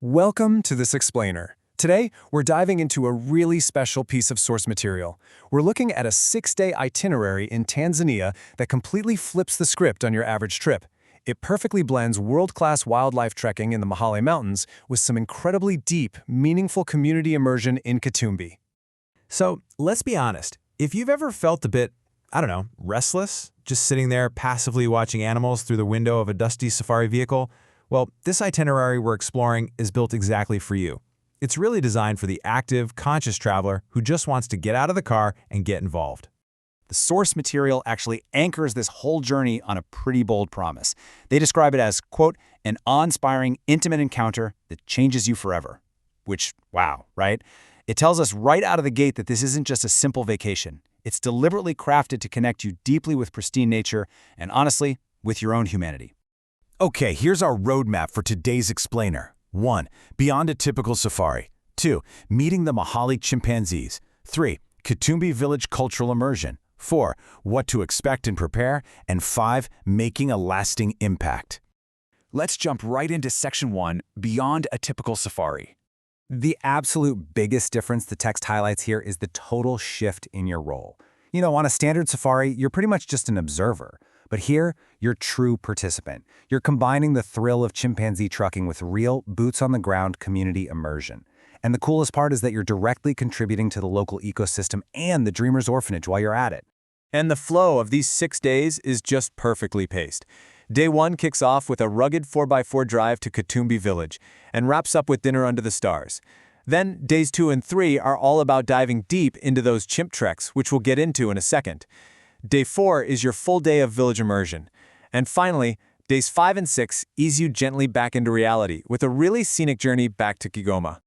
Welcome to this explainer. Today, we're diving into a really special piece of source material. We're looking at a 6-day itinerary in Tanzania that completely flips the script on your average trip. It perfectly blends world-class wildlife trekking in the Mahale Mountains with some incredibly deep, meaningful community immersion in Katumbi. So let's be honest, if you've ever felt a bit, restless, just sitting there passively watching animals through the window of a dusty safari vehicle, well, this itinerary we're exploring is built exactly for you. It's really designed for the active, conscious traveler who just wants to get out of the car and get involved. The source material actually anchors this whole journey on a pretty bold promise. They describe it as, quote, an awe-inspiring, intimate encounter that changes you forever. Which, wow, right? It tells us right out of the gate that this isn't just a simple vacation. It's deliberately crafted to connect you deeply with pristine nature and, honestly, with your own humanity. Okay, here's our roadmap for today's explainer. 1. Beyond a typical safari. 2. Meeting the Mahale chimpanzees. 3. Katumbi Village cultural immersion. 4. What to expect and prepare. And 5. Making a lasting impact. Let's jump right into Section 1, Beyond a Typical Safari. The absolute biggest difference the text highlights here is the total shift in your role. On a standard safari, you're pretty much just an observer. But here, you're true participant. You're combining the thrill of chimpanzee trucking with real, boots-on-the-ground community immersion. And the coolest part is that you're directly contributing to the local ecosystem and the Dreamers Orphanage while you're at it. And the flow of these 6 days is just perfectly paced. Day 1 kicks off with a rugged 4x4 drive to Katumbi Village and wraps up with dinner under the stars. Then, days 2 and 3 are all about diving deep into those chimp treks, which we'll get into in a second. Day 4 is your full day of village immersion. And finally, days 5 and 6 ease you gently back into reality with a really scenic journey back to Kigoma.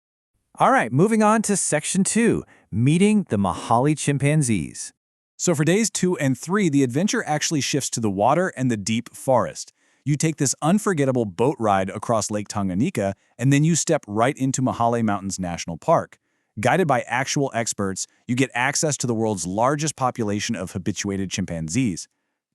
All right, moving on to Section 2, Meeting the Mahale Chimpanzees. So for days 2 and 3, the adventure actually shifts to the water and the deep forest. You take this unforgettable boat ride across Lake Tanganyika, and then you step right into Mahale Mountains National Park. Guided by actual experts, you get access to the world's largest population of habituated chimpanzees.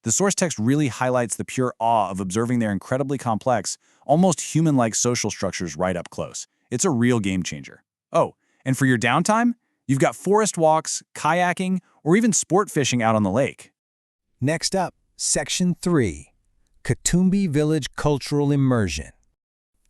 The source text really highlights the pure awe of observing their incredibly complex, almost human-like social structures right up close. It's a real game changer. Oh, and for your downtime, you've got forest walks, kayaking, or even sport fishing out on the lake. Next up, Section 3. Katumbi Village cultural immersion.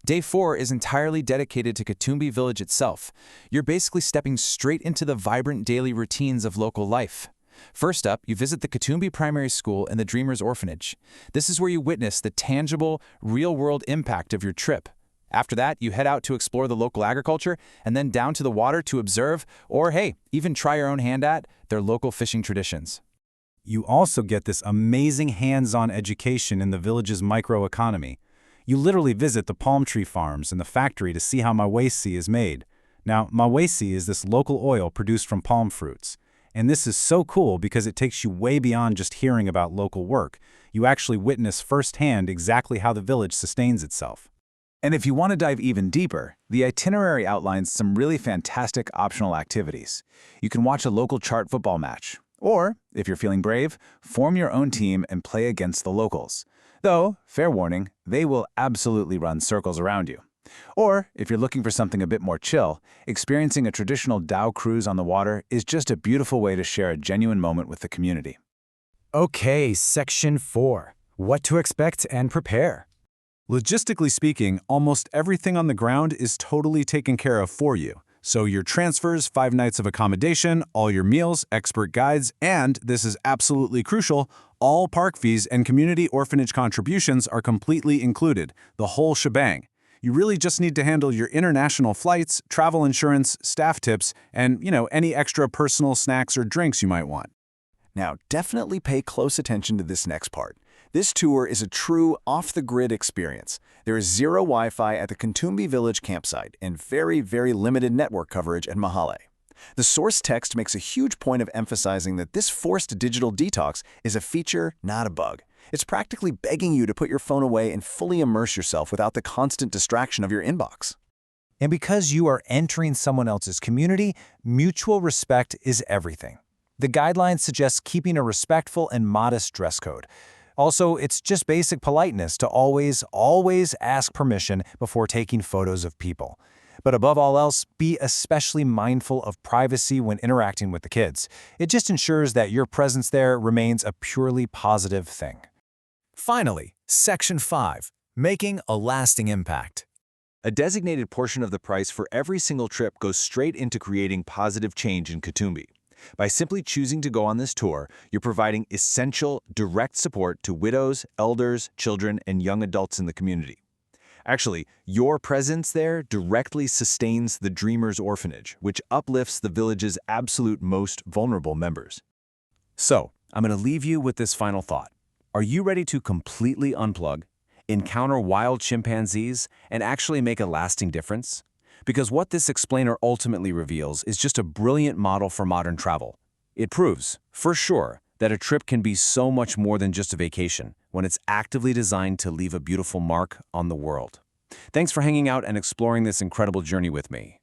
Day 4 is entirely dedicated to Katumbi Village itself. You're basically stepping straight into the vibrant daily routines of local life. First up, you visit the Katumbi Primary School and the Dreamers Orphanage. This is where you witness the tangible, real-world impact of your trip. After that, you head out to explore the local agriculture and then down to the water to observe, or hey, even try your own hand at, their local fishing traditions. You also get this amazing hands-on education in the village's microeconomy. You literally visit the palm tree farms and the factory to see how mawesi is made. Now, mawesi is this local oil produced from palm fruits. And this is so cool because it takes you way beyond just hearing about local work. You actually witness firsthand exactly how the village sustains itself. And if you want to dive even deeper, the itinerary outlines some really fantastic optional activities. You can watch a local chart football match. Or, if you're feeling brave, form your own team and play against the locals. Though, fair warning, they will absolutely run circles around you. Or, if you're looking for something a bit more chill, experiencing a traditional dhow cruise on the water is just a beautiful way to share a genuine moment with the community. Okay, Section 4, What to expect and prepare. Logistically speaking, almost everything on the ground is totally taken care of for you. So your transfers, 5 nights of accommodation, all your meals, expert guides, and, this is absolutely crucial, all park fees and community orphanage contributions are completely included, the whole shebang. You really just need to handle your international flights, travel insurance, staff tips, and, any extra personal snacks or drinks you might want. Now, definitely pay close attention to this next part. This tour is a true off-the-grid experience. There is zero Wi-Fi at the Katumbi Village campsite and very, very limited network coverage at Mahale. The source text makes a huge point of emphasizing that this forced digital detox is a feature, not a bug. It's practically begging you to put your phone away and fully immerse yourself without the constant distraction of your inbox. And because you are entering someone else's community, mutual respect is everything. The guidelines suggest keeping a respectful and modest dress code. Also, it's just basic politeness to always ask permission before taking photos of people. But above all else, be especially mindful of privacy when interacting with the kids. It just ensures that your presence there remains a purely positive thing. Finally, Section 5. Making a lasting impact. A designated portion of the price for every single trip goes straight into creating positive change in Katumbi. By simply choosing to go on this tour, you're providing essential, direct support to widows, elders, children, and young adults in the community. Actually, your presence there directly sustains the Dreamers Orphanage, which uplifts the village's absolute most vulnerable members. So, I'm going to leave you with this final thought. Are you ready to completely unplug, encounter wild chimpanzees, and actually make a lasting difference? Because what this explainer ultimately reveals is just a brilliant model for modern travel. It proves, for sure, that a trip can be so much more than just a vacation when it's actively designed to leave a beautiful mark on the world. Thanks for hanging out and exploring this incredible journey with me.